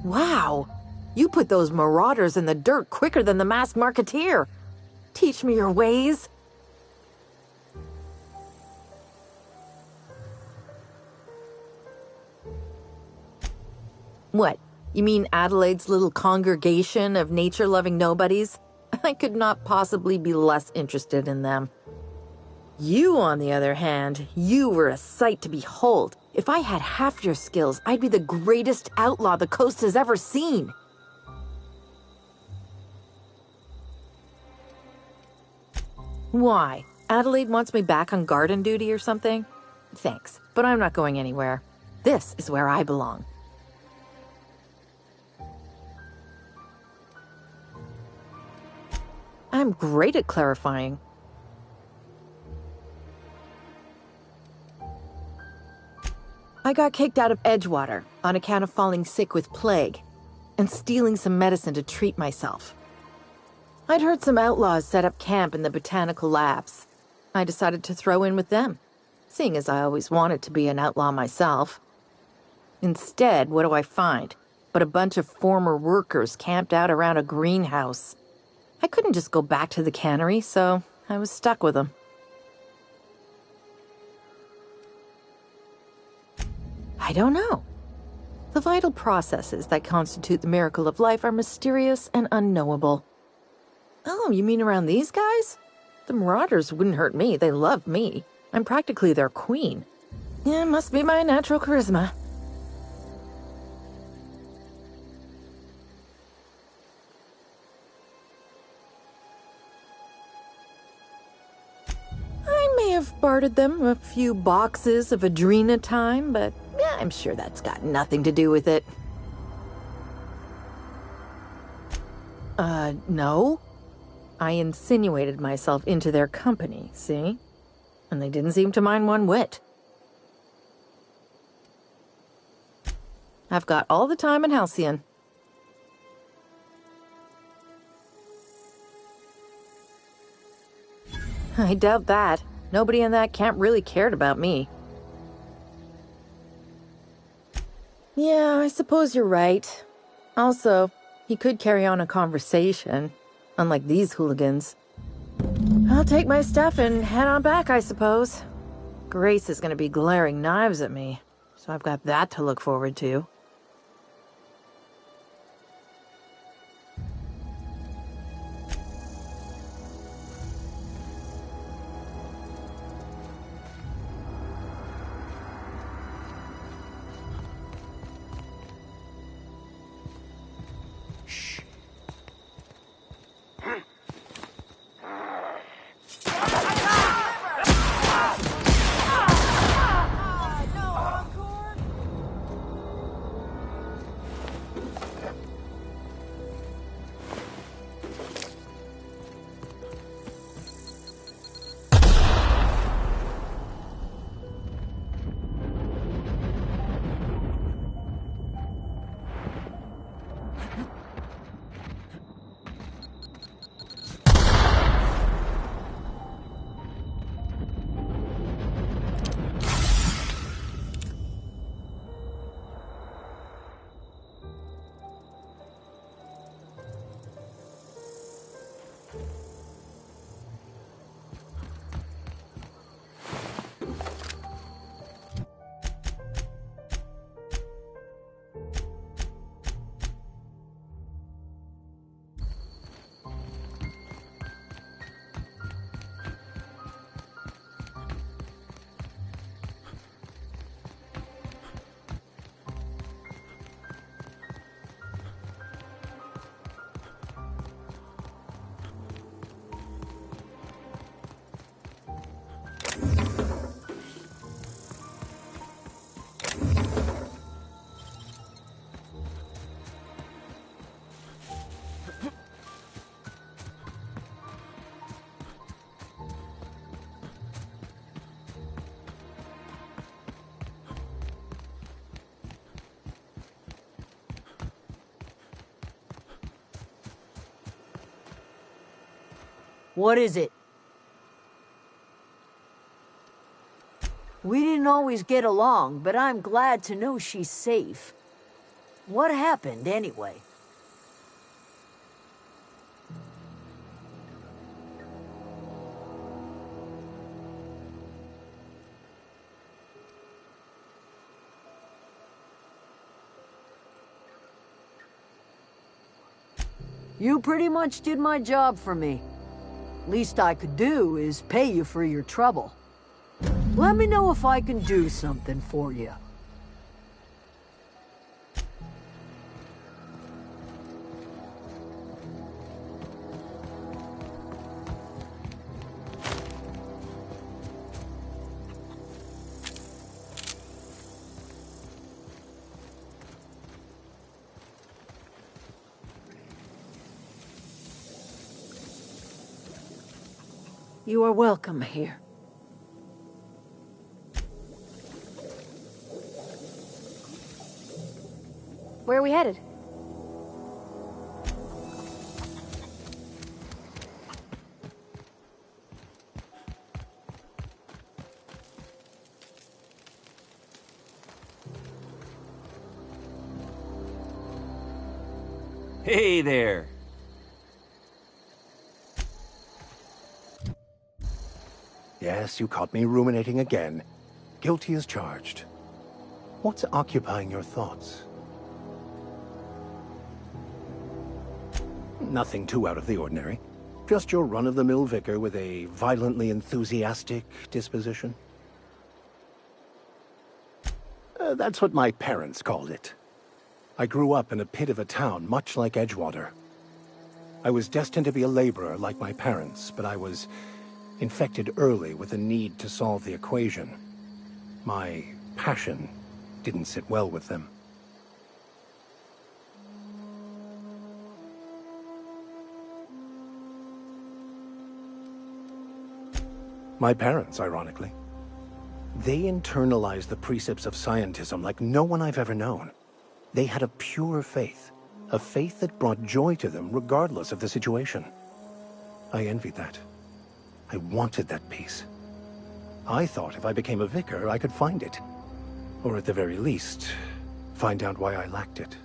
Wow! You put those marauders in the dirt quicker than the masked marketeer. Teach me your ways. What? You mean Adelaide's little congregation of nature-loving nobodies? I could not possibly be less interested in them. You, on the other hand, you were a sight to behold. If I had half your skills, I'd be the greatest outlaw the coast has ever seen. Why? Adelaide wants me back on garden duty or something? Thanks, but I'm not going anywhere. This is where I belong. I'm great at clarifying. I got kicked out of Edgewater on account of falling sick with plague and stealing some medicine to treat myself. I'd heard some outlaws set up camp in the botanical labs. I decided to throw in with them, seeing as I always wanted to be an outlaw myself. Instead, what do I find? But a bunch of former workers camped out around a greenhouse. I couldn't just go back to the cannery, so I was stuck with them. I don't know. The vital processes that constitute the miracle of life are mysterious and unknowable. Oh, you mean around these guys? The Marauders wouldn't hurt me. They love me. I'm practically their queen. Yeah, must be my natural charisma. I may have bartered them a few boxes of Adrena time, but yeah, I'm sure that's got nothing to do with it. No. I insinuated myself into their company, see? And they didn't seem to mind one whit. I've got all the time in Halcyon. I doubt that. Nobody in that camp really cared about me. Yeah, I suppose you're right. Also, he could carry on a conversation, unlike these hooligans. I'll take my stuff and head on back, I suppose. Grace is going to be glaring knives at me, so I've got that to look forward to. What is it? We didn't always get along, but I'm glad to know she's safe. What happened, anyway? You pretty much did my job for me. Least I could do is pay you for your trouble. Let me know if I can do something for you. You are welcome here. Where are we headed? Hey there! Yes, you caught me ruminating again. Guilty as charged. What's occupying your thoughts? Nothing too out of the ordinary. Just your run-of-the-mill vicar with a violently enthusiastic disposition. That's what my parents called it. I grew up in a pit of a town much like Edgewater. I was destined to be a laborer like my parents, but I was infected early with a need to solve the equation. My passion didn't sit well with them. My parents, ironically. They internalized the precepts of scientism like no one I've ever known. They had a pure faith, a faith that brought joy to them regardless of the situation. I envied that. I wanted that peace. I thought if I became a vicar, I could find it. Or at the very least, find out why I lacked it.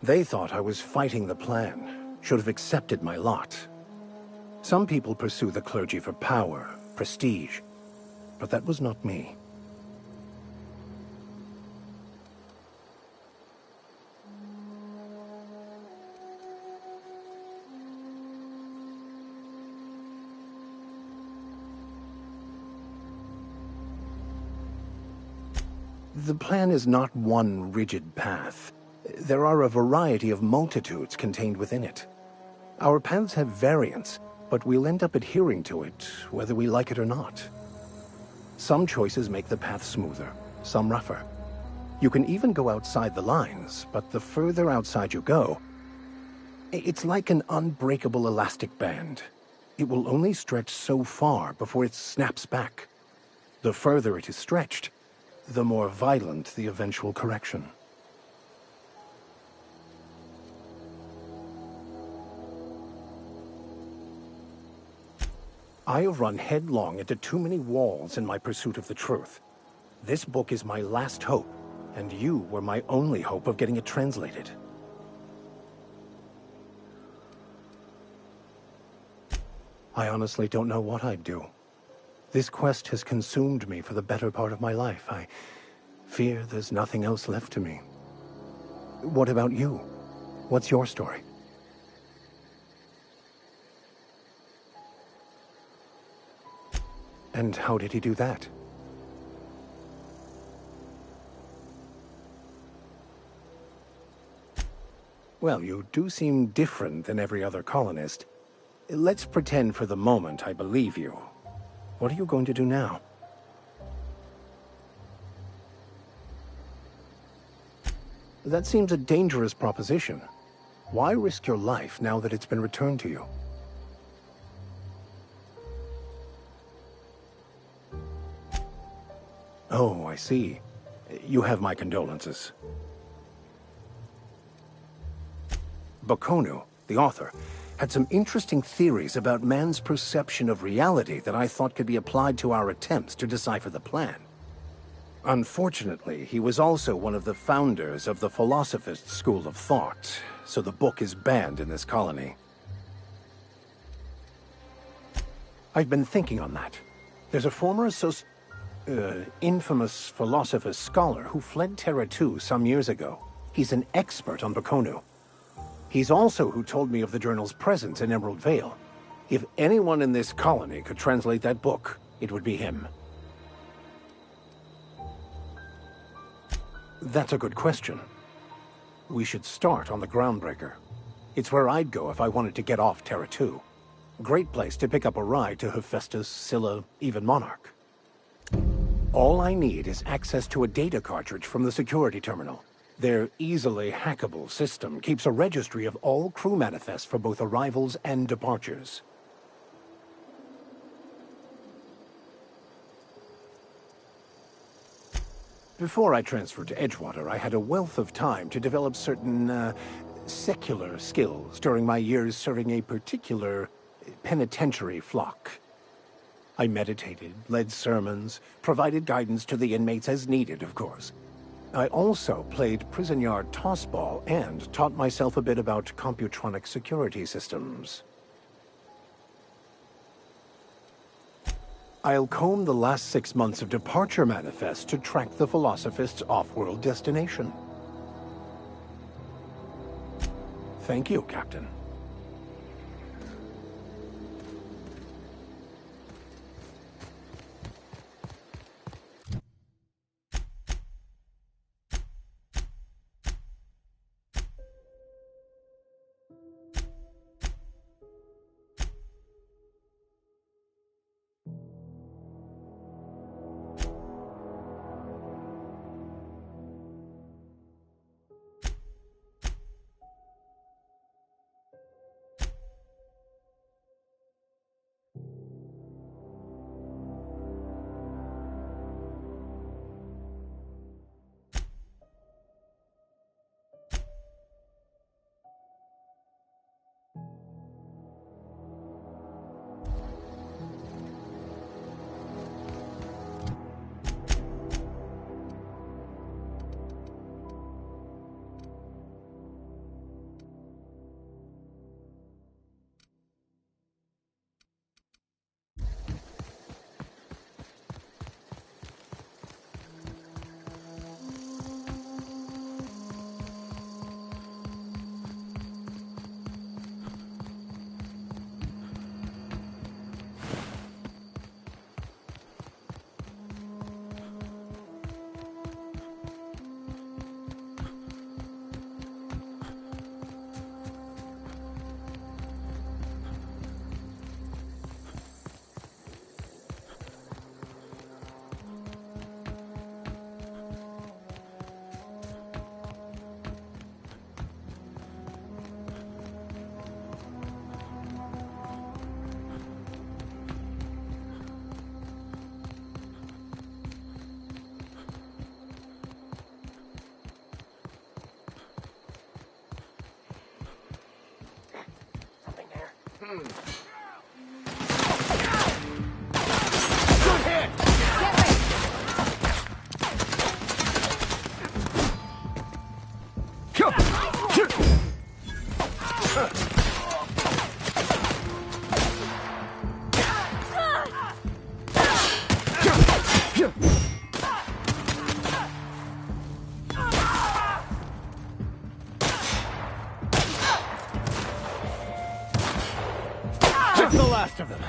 They thought I was fighting the plan, should have accepted my lot. Some people pursue the clergy for power, prestige, but that was not me. The plan is not one rigid path. There are a variety of multitudes contained within it. Our paths have variance, but we'll end up adhering to it, whether we like it or not. Some choices make the path smoother, some rougher. You can even go outside the lines, but the further outside you go, it's like an unbreakable elastic band. It will only stretch so far before it snaps back. The further it is stretched, the more violent the eventual correction. I have run headlong into too many walls in my pursuit of the truth. This book is my last hope, and you were my only hope of getting it translated. I honestly don't know what I'd do. This quest has consumed me for the better part of my life. I fear there's nothing else left to me. What about you? What's your story? And how did he do that? Well, you do seem different than every other colonist. Let's pretend for the moment I believe you. What are you going to do now? That seems a dangerous proposition. Why risk your life now that it's been returned to you? Oh, I see. You have my condolences. Bakonu, the author, had some interesting theories about man's perception of reality that I thought could be applied to our attempts to decipher the plan. Unfortunately, he was also one of the founders of the Philosophist school of thought, so the book is banned in this colony. I've been thinking on that. There's a former infamous philosopher scholar who fled Terra 2 some years ago. He's an expert on Bakonu. He's also who told me of the journal's presence in Emerald Vale. If anyone in this colony could translate that book, it would be him. That's a good question. We should start on the Groundbreaker. It's where I'd go if I wanted to get off Terra 2. Great place to pick up a ride to Hephaestus, Scylla, even Monarch. All I need is access to a data cartridge from the security terminal. Their easily hackable system keeps a registry of all crew manifests for both arrivals and departures. Before I transferred to Edgewater, I had a wealth of time to develop certain, secular skills during my years serving a particular penitentiary flock. I meditated, led sermons, provided guidance to the inmates as needed, of course. I also played prison yard tossball and taught myself a bit about computronic security systems. I'll comb the last 6 months of departure manifest to track the Philosophist's off-world destination. Thank you, Captain. Good hit! Get ready! That's the last of them.